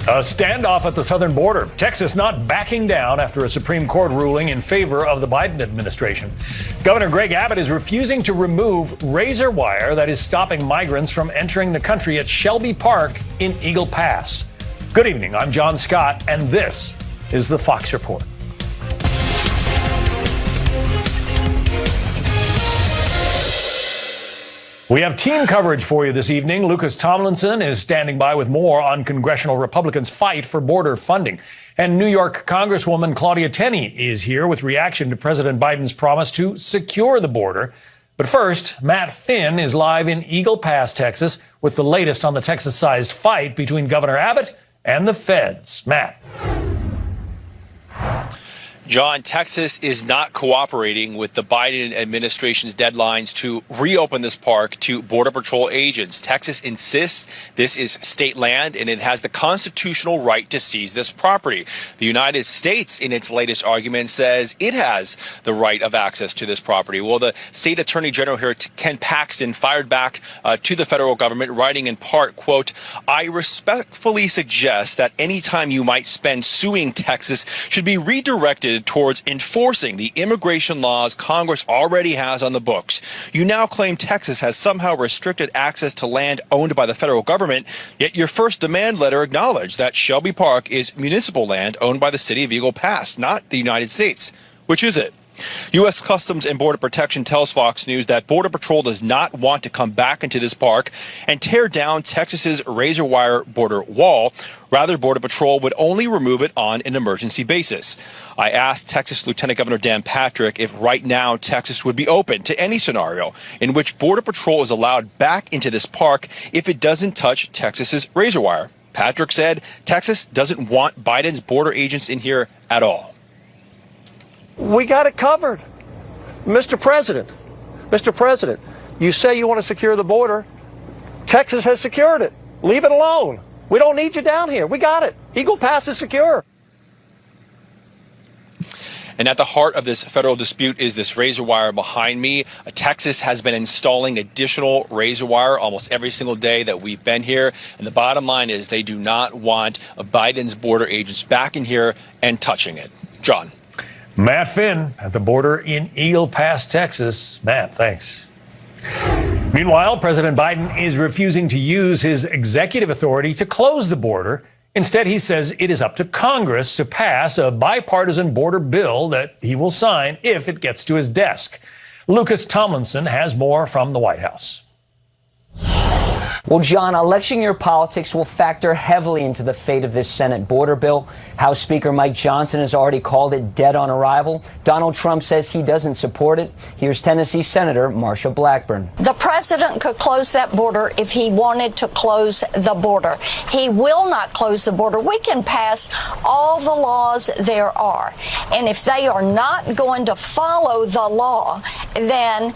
A standoff at the southern border. Texas not backing down after a Supreme Court ruling in favor of the Biden administration. Governor Greg Abbott is refusing to remove razor wire that is stopping migrants from entering the country at Shelby Park in Eagle Pass. Good evening. I'm John Scott, and this is the Fox Report. We have team coverage for you this evening. Lucas Tomlinson is standing by with more on congressional Republicans' fight for border funding. And New York Congresswoman Claudia Tenney is here with reaction to President Biden's promise to secure the border. But first, Matt Finn is live in Eagle Pass, Texas, with the latest on the Texas-sized fight between Governor Abbott and the feds. Matt. John, Texas is not cooperating with the Biden administration's deadlines to reopen this park to Border Patrol agents. Texas insists this is state land and it has the constitutional right to seize this property. The United States, in its latest argument, says it has the right of access to this property. Well, the state attorney general here, Ken Paxton, fired back to the federal government, writing in part, quote, "I respectfully suggest that any time you might spend suing Texas should be redirected towards enforcing the immigration laws Congress already has on the books. You now claim Texas has somehow restricted access to land owned by the federal government, yet your first demand letter acknowledged that Shelby Park is municipal land owned by the city of Eagle Pass, not the United States. Which is it?" U.S. Customs and Border Protection tells Fox News that Border Patrol does not want to come back into this park and tear down Texas's razor wire border wall. Rather, Border Patrol would only remove it on an emergency basis. I asked Texas Lieutenant Governor Dan Patrick if right now Texas would be open to any scenario in which Border Patrol is allowed back into this park if it doesn't touch Texas's razor wire. Patrick said Texas doesn't want Biden's border agents in here at all. We got it covered. Mr. President, you say you want to secure the border. Texas has secured it. Leave it alone. We don't need you down here. We got it. Eagle Pass is secure. And at the heart of this federal dispute is this razor wire behind me. Texas has been installing additional razor wire almost every single day that we've been here. And the bottom line is they do not want Biden's border agents back in here and touching it. John. Matt Finn at the border in Eagle Pass, Texas. Matt, thanks. Meanwhile, President Biden is refusing to use his executive authority to close the border. Instead, he says it is up to Congress to pass a bipartisan border bill that he will sign if it gets to his desk. Lucas Tomlinson has more from the White House. Well, John, election year politics will factor heavily into the fate of this Senate border bill. House Speaker Mike Johnson has already called it dead on arrival. Donald Trump says he doesn't support it. Here's Tennessee Senator Marsha Blackburn. The president could close that border if he wanted to close the border. He will not close the border. We can pass all the laws there are. And if they are not going to follow the law, then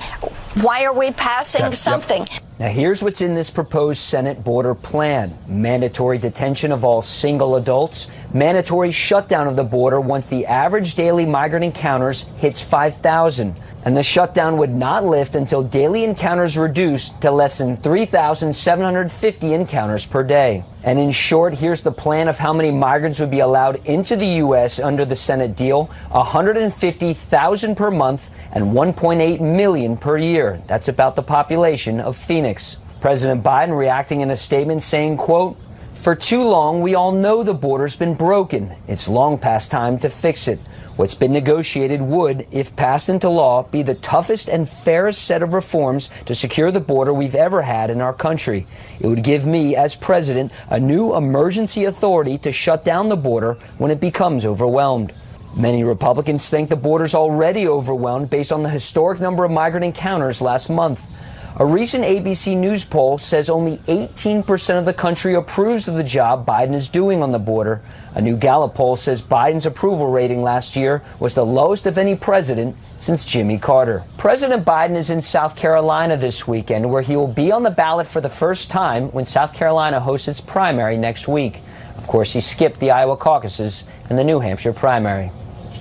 why are we passing something? Yep. Now, here's what's in this proposed Senate border plan. Mandatory detention of all single adults. Mandatory shutdown of the border once the average daily migrant encounters hits 5,000. And the shutdown would not lift until daily encounters reduced to less than 3,750 encounters per day. And in short, here's the plan of how many migrants would be allowed into the U.S. under the Senate deal: 150,000 per month and 1.8 million per year. That's about the population of Phoenix. President Biden reacting in a statement saying, quote, "For too long, we all know the border's been broken. It's long past time to fix it. What's been negotiated would, if passed into law, be the toughest and fairest set of reforms to secure the border we've ever had in our country. It would give me, as president, a new emergency authority to shut down the border when it becomes overwhelmed." Many Republicans think the border's already overwhelmed based on the historic number of migrant encounters last month. A recent ABC News poll says only 18% of the country approves of the job Biden is doing on the border. A new Gallup poll says Biden's approval rating last year was the lowest of any president since Jimmy Carter. President Biden is in South Carolina this weekend, where he will be on the ballot for the first time when South Carolina hosts its primary next week. Of course, he skipped the Iowa caucuses and the New Hampshire primary.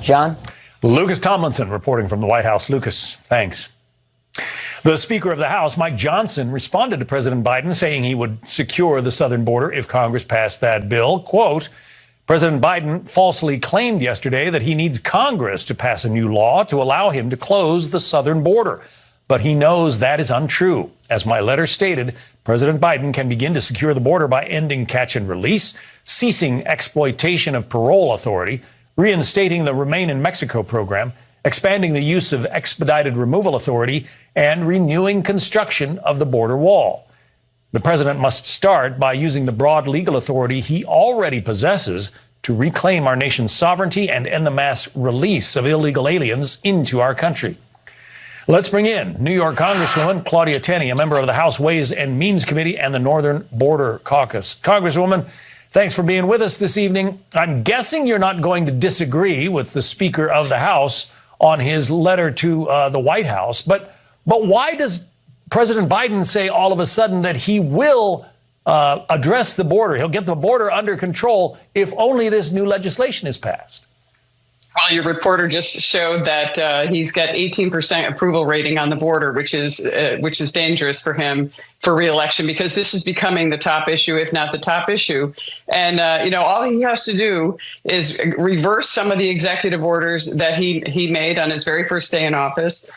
John? Lucas Tomlinson reporting from the White House. Lucas, thanks. The Speaker of the House, Mike Johnson, responded to President Biden saying he would secure the southern border if Congress passed that bill. Quote, President Biden falsely claimed yesterday that he needs Congress to pass a new law to allow him to close the southern border. But he knows that is untrue. As my letter stated, President Biden can begin to secure the border by ending catch and release, ceasing exploitation of parole authority, reinstating the Remain in Mexico program, expanding the use of expedited removal authority, and renewing construction of the border wall. The president must start by using the broad legal authority he already possesses to reclaim our nation's sovereignty and end the mass release of illegal aliens into our country. Let's bring in New York Congresswoman Claudia Tenney, a member of the House Ways and Means Committee and the Northern Border Caucus. Congresswoman, thanks for being with us this evening. I'm guessing you're not going to disagree with the Speaker of the House on his letter to the White House. But why does President Biden say all of a sudden that he will address the border? He'll get the border under control if only this new legislation is passed. Well, your reporter just showed that he's got 18% approval rating on the border, which is dangerous for him for re-election, because this is becoming the top issue, if not the top issue. And, all he has to do is reverse some of the executive orders that he made on his very first day in office,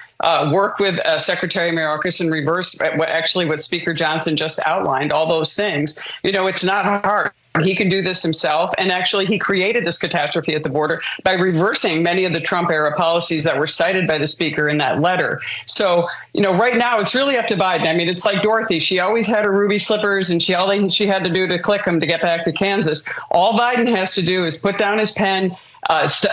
work with Secretary Mayorkas and reverse what Speaker Johnson just outlined, all those things. It's not hard. He can do this himself. And actually, he created this catastrophe at the border by reversing many of the Trump-era policies that were cited by the speaker in that letter. So, right now, it's really up to Biden. I mean, it's like Dorothy. She always had her ruby slippers, and all she had to do to click them to get back to Kansas. All Biden has to do is put down his pen,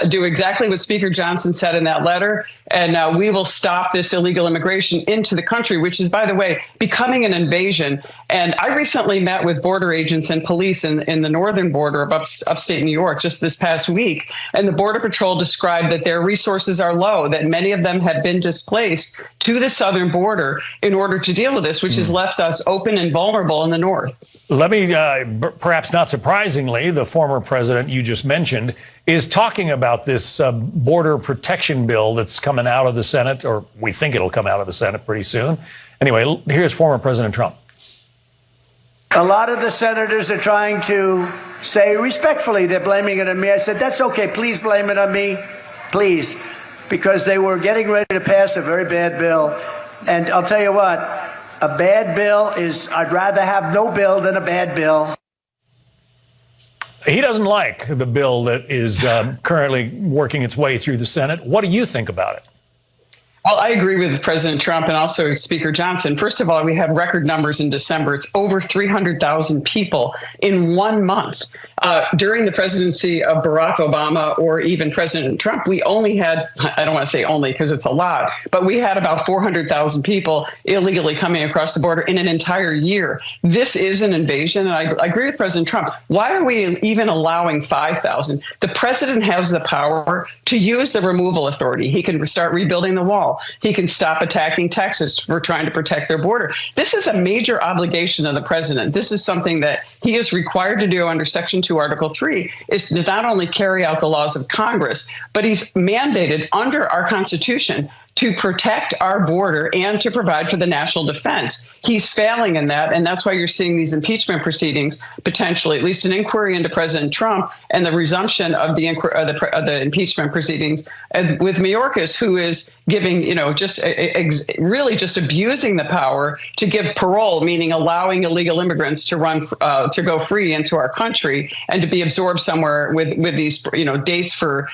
do exactly what Speaker Johnson said in that letter, and we will stop this illegal immigration into the country, which is, by the way, becoming an invasion. And I recently met with border agents and police in the northern border of upstate New York just this past week, and the Border Patrol described that their resources are low, that many of them have been displaced to the southern border in order to deal with this, which has left us open and vulnerable in the north. Let me, perhaps not surprisingly, the former president you just mentioned is talking about this border protection bill that's coming out of the Senate, or we think it'll come out of the Senate pretty soon. Anyway, here's former President Trump. A lot of the senators are trying to say respectfully they're blaming it on me. I said, that's okay. Please blame it on me. Please. Because they were getting ready to pass a very bad bill. And I'll tell you what, a bad bill is, I'd rather have no bill than a bad bill. He doesn't like the bill that is currently working its way through the Senate. What do you think about it? Well, I agree with President Trump and also Speaker Johnson. First of all, we had record numbers in December. It's over 300,000 people in 1 month. During the presidency of Barack Obama or even President Trump, we only had, I don't want to say only because it's a lot, but we had about 400,000 people illegally coming across the border in an entire year. This is an invasion, and I agree with President Trump. Why are we even allowing 5,000? The president has the power to use the removal authority. He can start rebuilding the wall. He can stop attacking Texas for trying to protect their border. This is a major obligation of the president. This is something that he is required to do under Section 2, Article 3, is to not only carry out the laws of Congress, but he's mandated under our Constitution to protect our border and to provide for the national defense. He's failing in that, and that's why you're seeing these impeachment proceedings, potentially, at least an inquiry into President Trump and the resumption of the impeachment proceedings with Mayorkas, who is giving, really just abusing the power to give parole, meaning allowing illegal immigrants to go free into our country and to be absorbed somewhere with these, dates for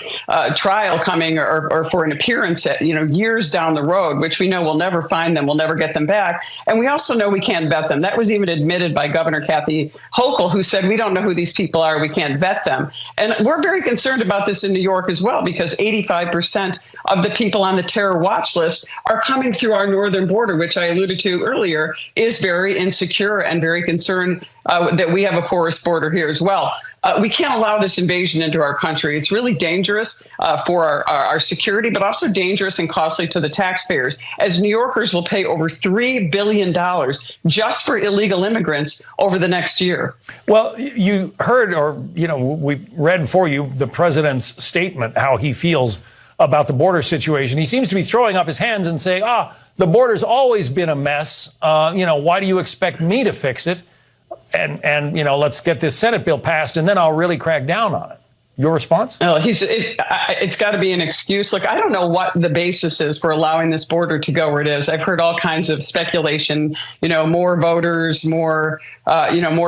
trial coming or for an appearance at, years down the road, which we know we'll never find them, we'll never get them back. And we also know we can't vet them. That was even admitted by Governor Kathy Hochul, who said, we don't know who these people are, we can't vet them. And we're very concerned about this in New York as well, because 85% of the people on the terror watch list are coming through our northern border, which I alluded to earlier, is very insecure and very concerned that we have a porous border here as well. We can't allow this invasion into our country. It's really dangerous for our security, but also dangerous and costly to the taxpayers, as New Yorkers will pay over $3 billion just for illegal immigrants over the next year. Well, you heard, or, we read for you the president's statement, how he feels about the border situation. He seems to be throwing up his hands and saying, the border's always been a mess. Why do you expect me to fix it? And let's get this Senate bill passed, and then I'll really crack down on it. Your response? Oh, it's got to be an excuse. Look, I don't know what the basis is for allowing this border to go where it is. I've heard all kinds of speculation, more voters, more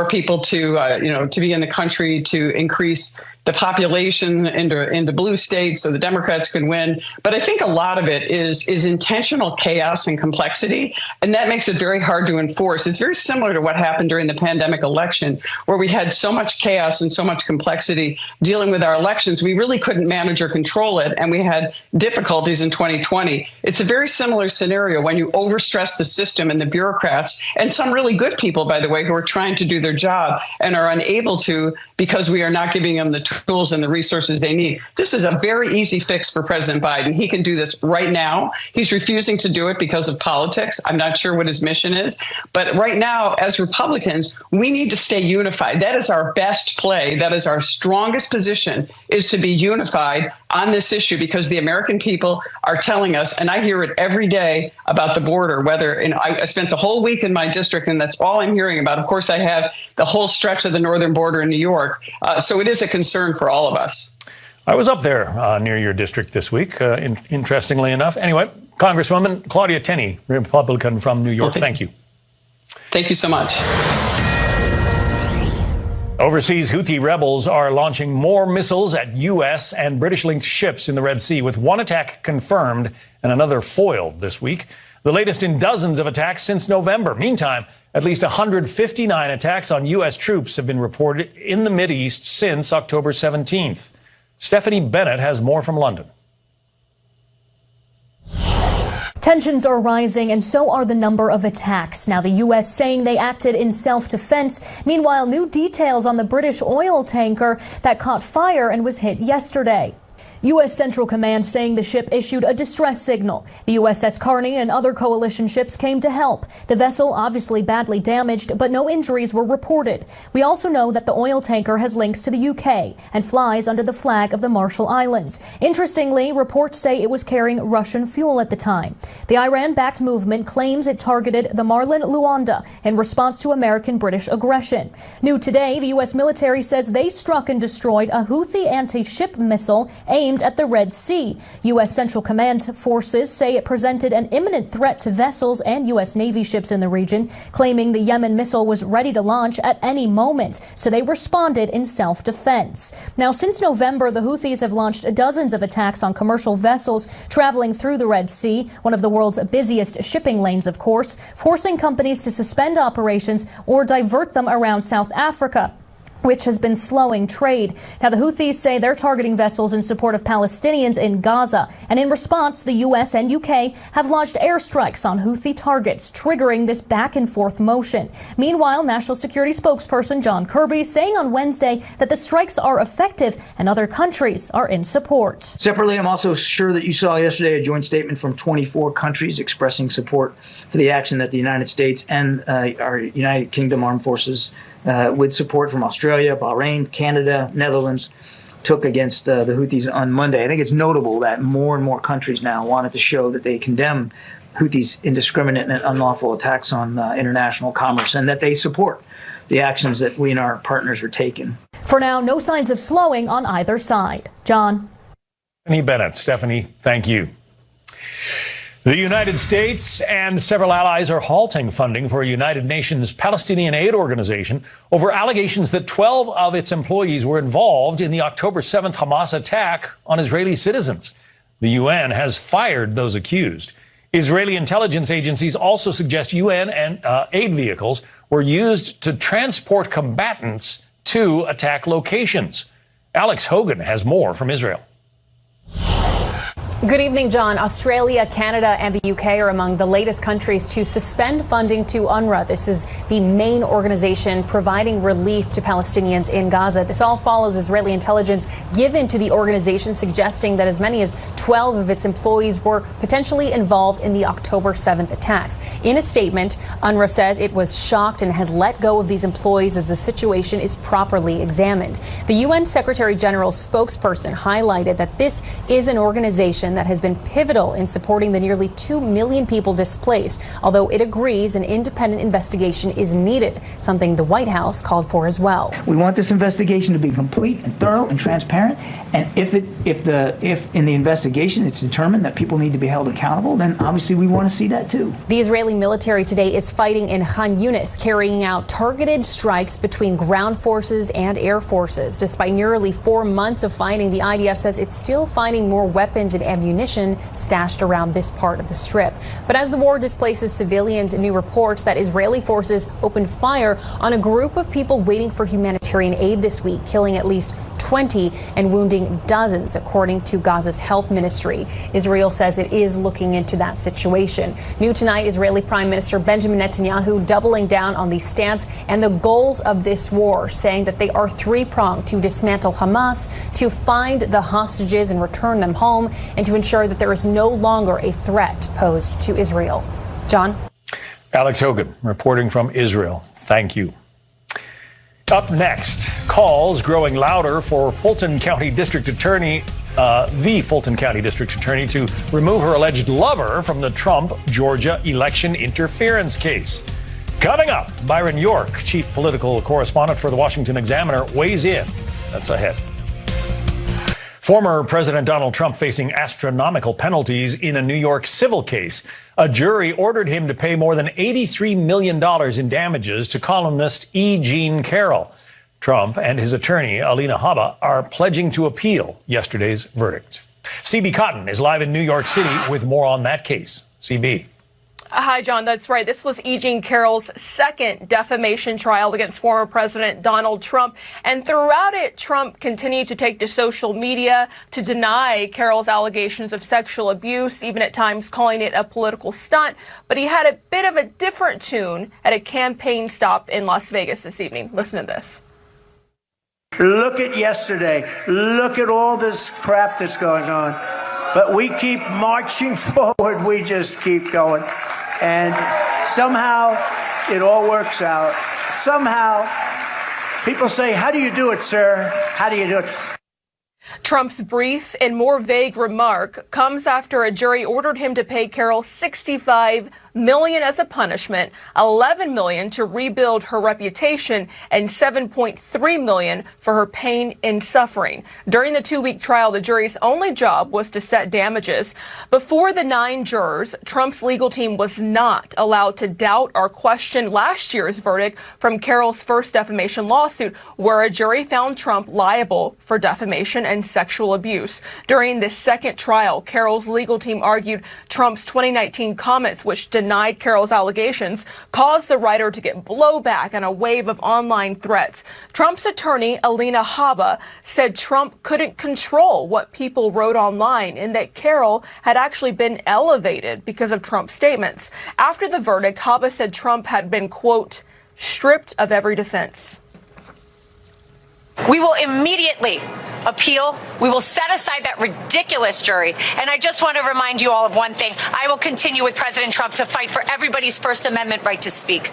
people to be in the country to increase the population into blue states so the Democrats can win. But I think a lot of it is intentional chaos and complexity, and that makes it very hard to enforce. It's very similar to what happened during the pandemic election, where we had so much chaos and so much complexity dealing with our elections, we really couldn't manage or control it, and we had difficulties in 2020. It's a very similar scenario when you overstress the system and the bureaucrats, and some really good people, by the way, who are trying to do their job and are unable to because we are not giving them the tools and the resources they need. This is a very easy fix for President Biden. He can do this right now. He's refusing to do it because of politics. I'm not sure what his mission is. But right now, as Republicans, we need to stay unified. That is our best play. That is our strongest position, is to be unified on this issue, because the American people are telling us, and I hear it every day about the border, I spent the whole week in my district, and that's all I'm hearing about. Of course, I have the whole stretch of the northern border in New York. So it is a concern for all of us. I was up there near your district this week, interestingly enough. Anyway, Congresswoman Claudia Tenney, Republican from New York. Thank you. Thank you so much. Overseas, Houthi rebels are launching more missiles at U.S. and British-linked ships in the Red Sea, with one attack confirmed and another foiled this week. The latest in dozens of attacks since November. Meantime, at least 159 attacks on U.S. troops have been reported in the Mideast since October 17th. Stephanie Bennett has more from London. Tensions are rising, and so are the number of attacks. Now, the U.S. saying they acted in self-defense. Meanwhile, new details on the British oil tanker that caught fire and was hit yesterday. U.S. Central Command saying the ship issued a distress signal. The USS Carney and other coalition ships came to help. The vessel obviously badly damaged, but no injuries were reported. We also know that the oil tanker has links to the UK and flies under the flag of the Marshall Islands. Interestingly, reports say it was carrying Russian fuel at the time. The Iran-backed movement claims it targeted the Marlin Luanda in response to American-British aggression. New today, the U.S. military says they struck and destroyed a Houthi anti-ship missile aimed at the Red Sea. U.S. Central Command forces say it presented an imminent threat to vessels and U.S. Navy ships in the region, claiming the Yemen missile was ready to launch at any moment, so they responded in self-defense. Now, since November, the Houthis have launched dozens of attacks on commercial vessels traveling through the Red Sea, one of the world's busiest shipping lanes, of course, forcing companies to suspend operations or divert them around South Africa, which has been slowing trade. Now, the Houthis say they're targeting vessels in support of Palestinians in Gaza. And in response, the U.S. and UK have launched airstrikes on Houthi targets, triggering this back-and-forth motion. Meanwhile, National Security spokesperson John Kirby saying on Wednesday that the strikes are effective and other countries are in support. Separately, I'm also sure that you saw yesterday a joint statement from 24 countries expressing support for the action that the United States and our United Kingdom Armed Forces, with support from Australia, Bahrain, Canada, Netherlands, took against the Houthis on Monday. I think it's notable that more and more countries now wanted to show that they condemn Houthis' indiscriminate and unlawful attacks on international commerce, and that they support the actions that we and our partners are taking. For now, no signs of slowing on either side. John. Stephanie Bennett. Stephanie, thank you. The United States and several allies are halting funding for a United Nations Palestinian aid organization over allegations that 12 of its employees were involved in the October 7th Hamas attack on Israeli citizens. The UN has fired those accused. Israeli intelligence agencies also suggest UN and aid vehicles were used to transport combatants to attack locations. Alex Hogan has more from Israel. Good evening, John. Australia, Canada, and the UK are among the latest countries to suspend funding to UNRWA. This is the main organization providing relief to Palestinians in Gaza. This all follows Israeli intelligence given to the organization suggesting that as many as 12 of its employees were potentially involved in the October 7th attacks. In a statement, UNRWA says it was shocked and has let go of these employees as the situation is properly examined. The UN Secretary General's spokesperson highlighted that this is an organization that has been pivotal in supporting the nearly 2 million people displaced, although it agrees an independent investigation is needed, something the White House called for as well. We want this investigation to be complete and thorough and transparent, and if in the investigation it's determined that people need to be held accountable, then obviously we want to see that too. The Israeli military today is fighting in Khan Yunis, carrying out targeted strikes between ground forces and air forces. Despite nearly 4 months of fighting, the IDF says it's still finding more weapons and ammunition stashed around this part of the strip. But as the war displaces civilians, new reports that Israeli forces opened fire on a group of people waiting for humanitarian aid this week, killing at least 20 and wounding dozens, according to Gaza's health ministry. Israel says it is looking into that situation. New tonight, Israeli Prime Minister Benjamin Netanyahu doubling down on the stance and the goals of this war, saying that they are three-pronged: to dismantle Hamas, to find the hostages and return them home, and to ensure that there is no longer a threat posed to Israel. John? Alex Hogan reporting from Israel. Thank you. Up next, calls growing louder for Fulton County District Attorney, the Fulton County District Attorney, to remove her alleged lover from the Trump Georgia election interference case. Coming up, Byron York, chief political correspondent for the Washington Examiner, weighs in. That's ahead. Former President Donald Trump facing astronomical penalties in a New York civil case. A jury ordered him to pay more than $83 million in damages to columnist E. Jean Carroll. Trump and his attorney, Alina Habba, are pledging to appeal yesterday's verdict. CB Cotton is live in New York City with more on that case. CB. Hi, John. That's right. This was E. Jean Carroll's second defamation trial against former President Donald Trump. And throughout it, Trump continued to take to social media to deny Carroll's allegations of sexual abuse, even at times calling it a political stunt. But he had a bit of a different tune at a campaign stop in Las Vegas this evening. Listen to this. Look at yesterday. Look at all this crap that's going on. But we keep marching forward. We just keep going. And somehow it all works out. Somehow people say, how do you do it, sir? How do you do it? Trump's brief and more vague remark comes after a jury ordered him to pay Carroll $65 million as a punishment, $11 million to rebuild her reputation, and $7.3 million for her pain and suffering. During the 2-week trial, the jury's only job was to set damages. Before the 9 jurors, Trump's legal team was not allowed to doubt or question last year's verdict from Carroll's first defamation lawsuit, where a jury found Trump liable for defamation and sexual abuse. During this second trial, Carroll's legal team argued Trump's 2019 comments, which denied Carroll's allegations, caused the writer to get blowback and a wave of online threats. Trump's attorney, Alina Habba, said Trump couldn't control what people wrote online and that Carroll had actually been elevated because of Trump's statements. After the verdict, Habba said Trump had been, quote, stripped of every defense. We will immediately appeal. We will set aside that ridiculous jury. And I just want to remind you all of one thing. I will continue with President Trump to fight for everybody's First Amendment right to speak.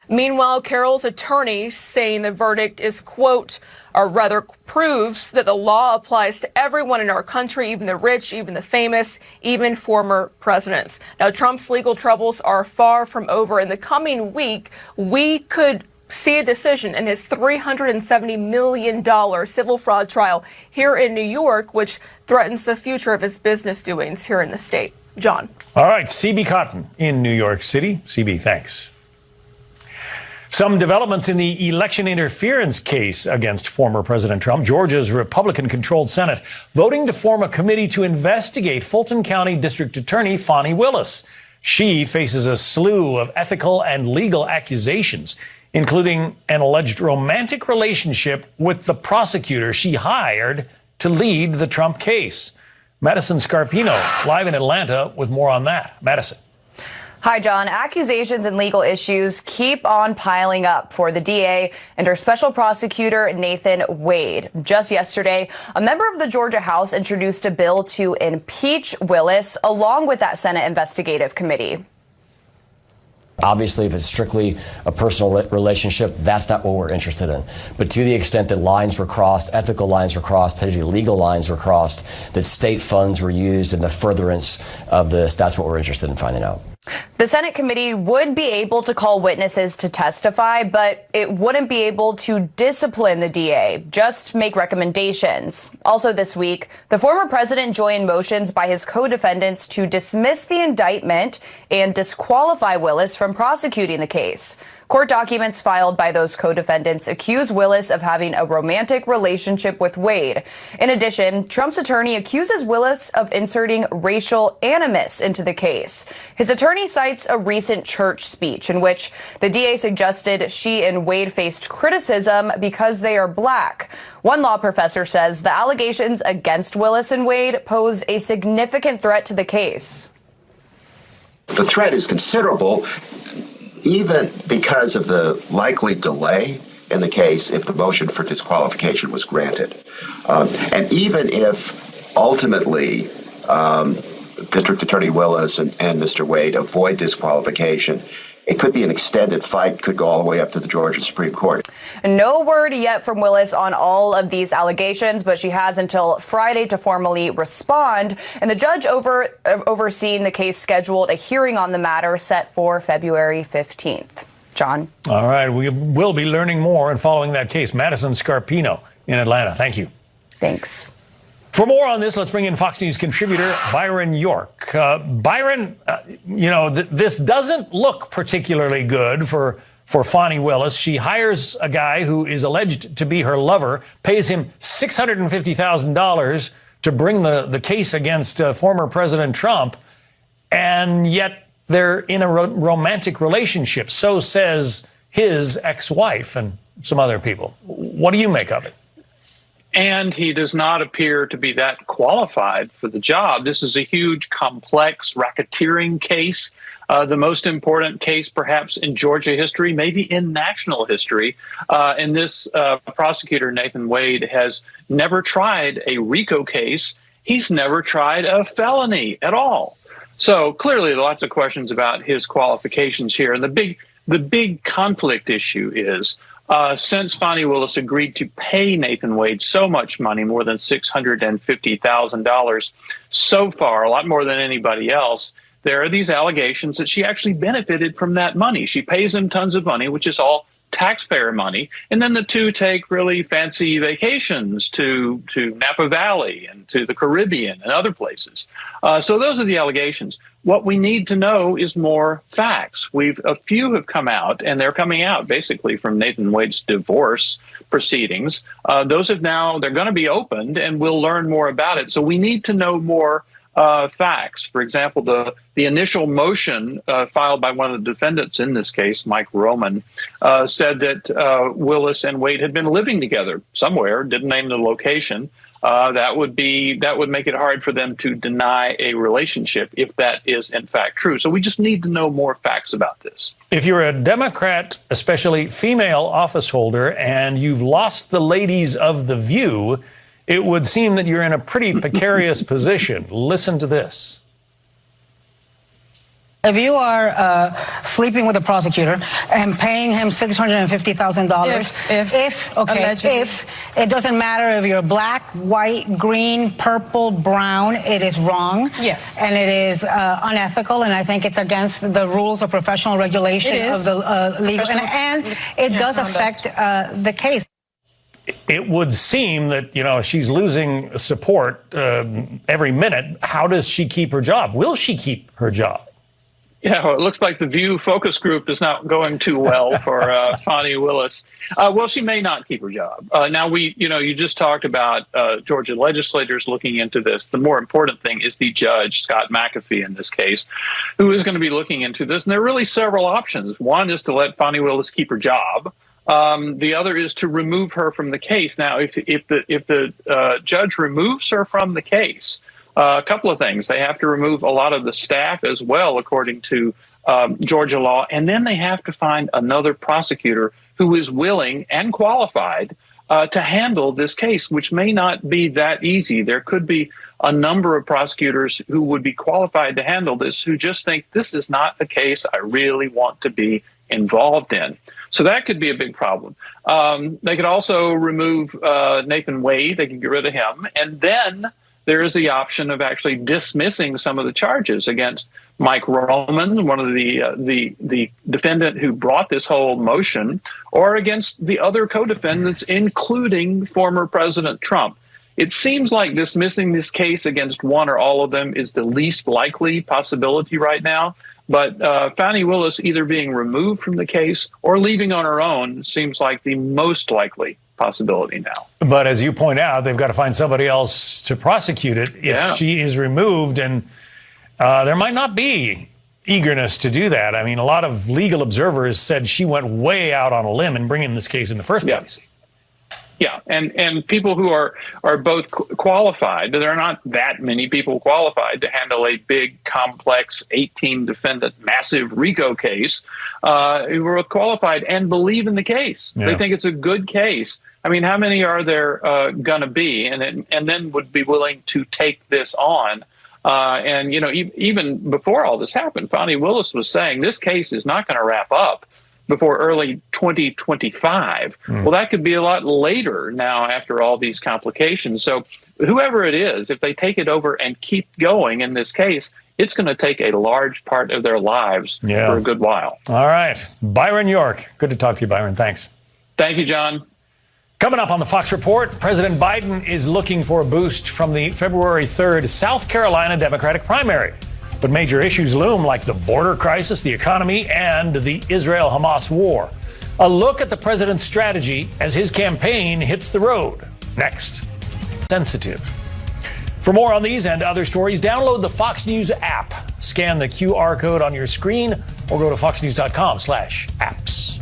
Meanwhile, Carroll's attorney saying the verdict is, quote, or rather proves that the law applies to everyone in our country, even the rich, even the famous, even former presidents. Now, Trump's legal troubles are far from over. In the coming week, we could see a decision in his $370 million civil fraud trial here in New York, which threatens the future of his business doings here in the state. John. All right, CB Cotton in New York City. CB, thanks. Some developments in the election interference case against former President Trump. Georgia's Republican-controlled Senate voting to form a committee to investigate Fulton County District Attorney Fani Willis. She faces a slew of ethical and legal accusations, including an alleged romantic relationship with the prosecutor she hired to lead the Trump case. Madison Scarpino, live in Atlanta with more on that. Madison. Hi, John. Accusations and legal issues keep on piling up for the DA and her special prosecutor, Nathan Wade. Just yesterday, a member of the Georgia House introduced a bill to impeach Willis, along with that Senate investigative committee. Obviously, if it's strictly a personal relationship, that's not what we're interested in. But to the extent that lines were crossed, ethical lines were crossed, potentially legal lines were crossed, that state funds were used in the furtherance of this, that's what we're interested in finding out. The Senate committee would be able to call witnesses to testify, but it wouldn't be able to discipline the DA, just make recommendations. Also this week, the former president joined motions by his co-defendants to dismiss the indictment and disqualify Willis from prosecuting the case. Court documents filed by those co-defendants accuse Willis of having a romantic relationship with Wade. In addition, Trump's attorney accuses Willis of inserting racial animus into the case. His attorney cites a recent church speech in which the DA suggested she and Wade faced criticism because they are black. One law professor says the allegations against Willis and Wade pose a significant threat to the case. The threat is considerable, even because of the likely delay in the case if the motion for disqualification was granted. And even if ultimately District Attorney Willis and Mr. Wade avoid disqualification, it could be an extended fight, could go all the way up to the Georgia Supreme Court. No word yet from Willis on all of these allegations, but she has until Friday to formally respond. And the judge overseeing the case scheduled a hearing on the matter set for February 15th. John. All right. We will be learning more and following that case. Madison Scarpino in Atlanta. Thank you. Thanks. For more on this, let's bring in Fox News contributor Byron York. Byron, this doesn't look particularly good for Fani Willis. She hires a guy who is alleged to be her lover, pays him $650,000 to bring the case against former President Trump, and yet they're in a romantic relationship. So says his ex-wife and some other people. What do you make of it? And he does not appear to be that qualified for the job. This is a huge, complex racketeering case, the most important case perhaps in Georgia history, maybe in national history. And this prosecutor, Nathan Wade, has never tried a RICO case. He's never tried a felony at all. So clearly lots of questions about his qualifications here. And the big conflict issue is, since Fani Willis agreed to pay Nathan Wade so much money, more than $650,000 so far, a lot more than anybody else, there are these allegations that she actually benefited from that money. She pays him tons of money, which is all taxpayer money. And then the two take really fancy vacations to Napa Valley and to the Caribbean and other places. So those are the allegations. What we need to know is more facts. A few have come out, and they're coming out basically from Nathan Wade's divorce proceedings. Those they're going to be opened, and we'll learn more about it. So we need to know more facts. For example, the initial motion filed by one of the defendants in this case, Mike Roman, said that Willis and Wade had been living together somewhere, didn't name the location. That would make it hard for them to deny a relationship if that is in fact true. So we just need to know more facts about this. If you're a Democrat, especially female office holder, and you've lost the ladies of The View, it would seem that you're in a pretty precarious position. Listen to this. If you are sleeping with a prosecutor and paying him $650,000, if it doesn't matter if you're black, white, green, purple, brown, it is wrong. Yes. And it is unethical, and I think it's against the rules of professional regulation of the legal. And it does affect the case. It would seem that, she's losing support every minute. How does she keep her job? Will she keep her job? Yeah, well, it looks like the View focus group is not going too well for Fani Willis. Well, she may not keep her job. Now, you just talked about Georgia legislators looking into this. The more important thing is the judge, Scott McAfee, in this case, who is going to be looking into this. And there are really several options. One is to let Fani Willis keep her job. The other is to remove her from the case. Now, if the judge removes her from the case, a couple of things. They have to remove a lot of the staff as well, according to Georgia law. And then they have to find another prosecutor who is willing and qualified to handle this case, which may not be that easy. There could be a number of prosecutors who would be qualified to handle this who just think this is not a case I really want to be involved in. So that could be a big problem. They could also remove Nathan Wade. They can get rid of him. And then there is the option of actually dismissing some of the charges against Mike Roman, one of the defendant who brought this whole motion, or against the other co-defendants, including former President Trump. It seems like dismissing this case against one or all of them is the least likely possibility right now. But Fani Willis either being removed from the case or leaving on her own seems like the most likely possibility now. But as you point out, they've got to find somebody else to prosecute it if she is removed. And there might not be eagerness to do that. I mean, a lot of legal observers said she went way out on a limb in bringing this case in the first place. Yeah, and people who are both qualified. There are not that many people qualified to handle a big, complex, 18-defendant, massive RICO case who are both qualified and believe in the case. Yeah. They think it's a good case. I mean, how many are there going to be and then would be willing to take this on? And, you know, even before all this happened, Fani Willis was saying this case is not going to wrap up before early 2025. Well, that could be a lot later now after all these complications. So whoever it is, if they take it over and keep going in this case, it's going to take a large part of their lives for a good while. All right. Byron York. Good to talk to you, Byron. Thanks. Thank you, John. Coming up on the Fox Report, President Biden is looking for a boost from the February 3rd South Carolina Democratic primary. But major issues loom like the border crisis, the economy, and the Israel-Hamas war. A look at the president's strategy as his campaign hits the road. Next. Sensitive. For more on these and other stories, download the Fox News app. Scan the QR code on your screen or go to foxnews.com/apps.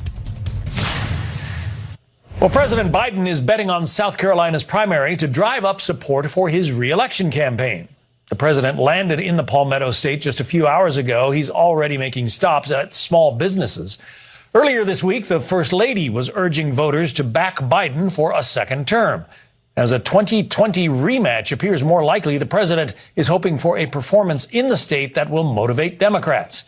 Well, President Biden is betting on South Carolina's primary to drive up support for his re-election campaign. The president landed in the Palmetto State just a few hours ago. He's already making stops at small businesses. Earlier this week, the First Lady was urging voters to back Biden for a second term. As a 2020 rematch appears more likely, the president is hoping for a performance in the state that will motivate Democrats.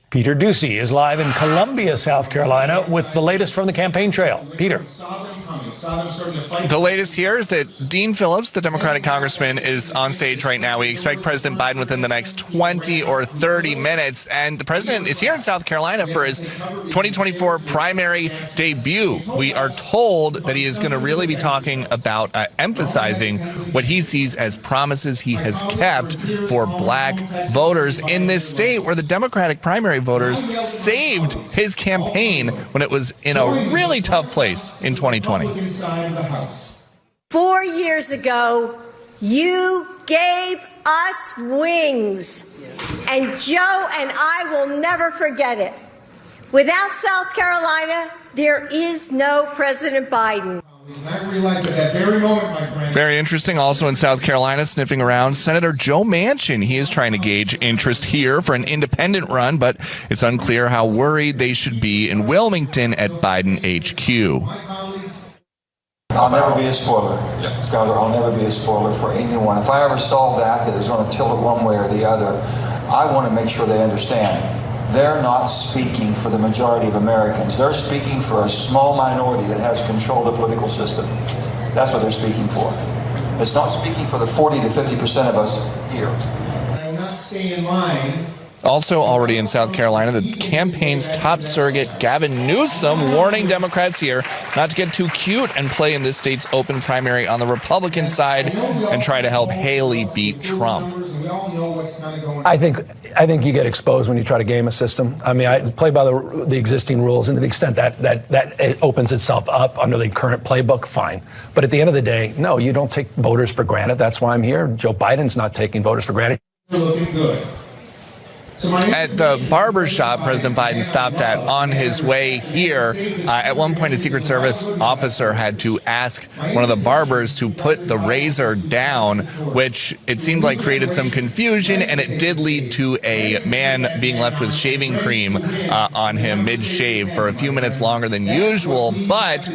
Peter Ducey is live in Columbia, South Carolina, with the latest from the campaign trail. Peter. The latest here is that Dean Phillips, the Democratic congressman, is on stage right now. We expect President Biden within the next 20 or 30 minutes. And the president is here in South Carolina for his 2024 primary debut. We are told that he is going to really be talking about emphasizing what he sees as promises he has kept for black voters in this state where the Democratic primary voters saved his campaign when it was in a really tough place in 2020. 4 years ago, you gave us wings, and Joe and I will never forget it. Without South Carolina, there is no President Biden. I realized at that very moment, my friend. Very interesting. Also in South Carolina, sniffing around, Senator Joe Manchin. He is trying to gauge interest here for an independent run, but it's unclear how worried they should be in Wilmington at Biden HQ. I'll never be a spoiler, Skyler. I'll never be a spoiler for anyone. If I ever solve that is going to tilt it one way or the other, I want to make sure they understand. They're not speaking for the majority of Americans. They're speaking for a small minority that has control of the political system. That's what they're speaking for. It's not speaking for the 40 to 50% of us here. I will not stay in line. Also already in South Carolina, the campaign's top surrogate, Gavin Newsom, warning Democrats here not to get too cute and play in this state's open primary on the Republican side and try to help Haley beat Trump. I think you get exposed when you try to game a system. I mean, I play by the existing rules, and to the extent that it opens itself up under the current playbook, fine. But at the end of the day, no, you don't take voters for granted. That's why I'm here. Joe Biden's not taking voters for granted. You're looking good. At the barber shop President Biden stopped at on his way here, at one point a Secret Service officer had to ask one of the barbers to put the razor down, which it seemed like created some confusion, and it did lead to a man being left with shaving cream on him mid-shave for a few minutes longer than usual. But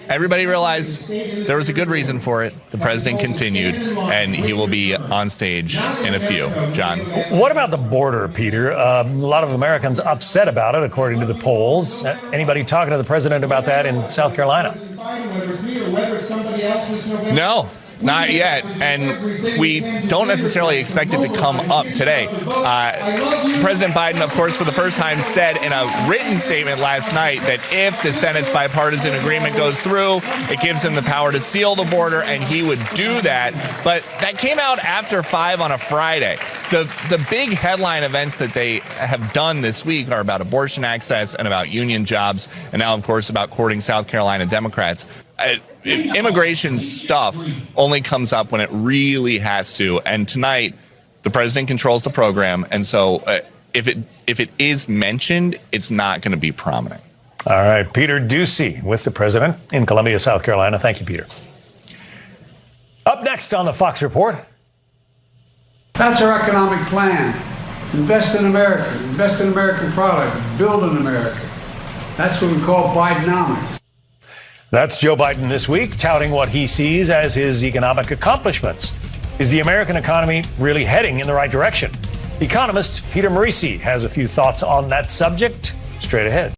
everybody realized there was a good reason for it. The president continued, and he will be on stage in a few. John. What about the border, Peter? A lot of Americans upset about it, according to the polls. Anybody talking to the president about that in South Carolina? No. Not yet, and we don't necessarily expect it to come up today. President Biden, of course, for the first time said in a written statement last night that if the Senate's bipartisan agreement goes through, it gives him the power to seal the border, and he would do that. But that came out after 5 on a Friday. The big headline events that they have done this week are about abortion access and about union jobs, and now, of course, about courting South Carolina Democrats. Immigration stuff only comes up when it really has to, and tonight the president controls the program, and so if it is mentioned, it's not going to be prominent. All right, Peter Doocy with the president in Columbia, South Carolina. Thank you, Peter. Up next on the Fox Report. That's our economic plan. Invest in America, invest in American product, build in America. That's what we call Bidenomics. That's Joe Biden this week, touting what he sees as his economic accomplishments. Is the American economy really heading in the right direction? Economist Peter Morici has a few thoughts on that subject. Straight ahead.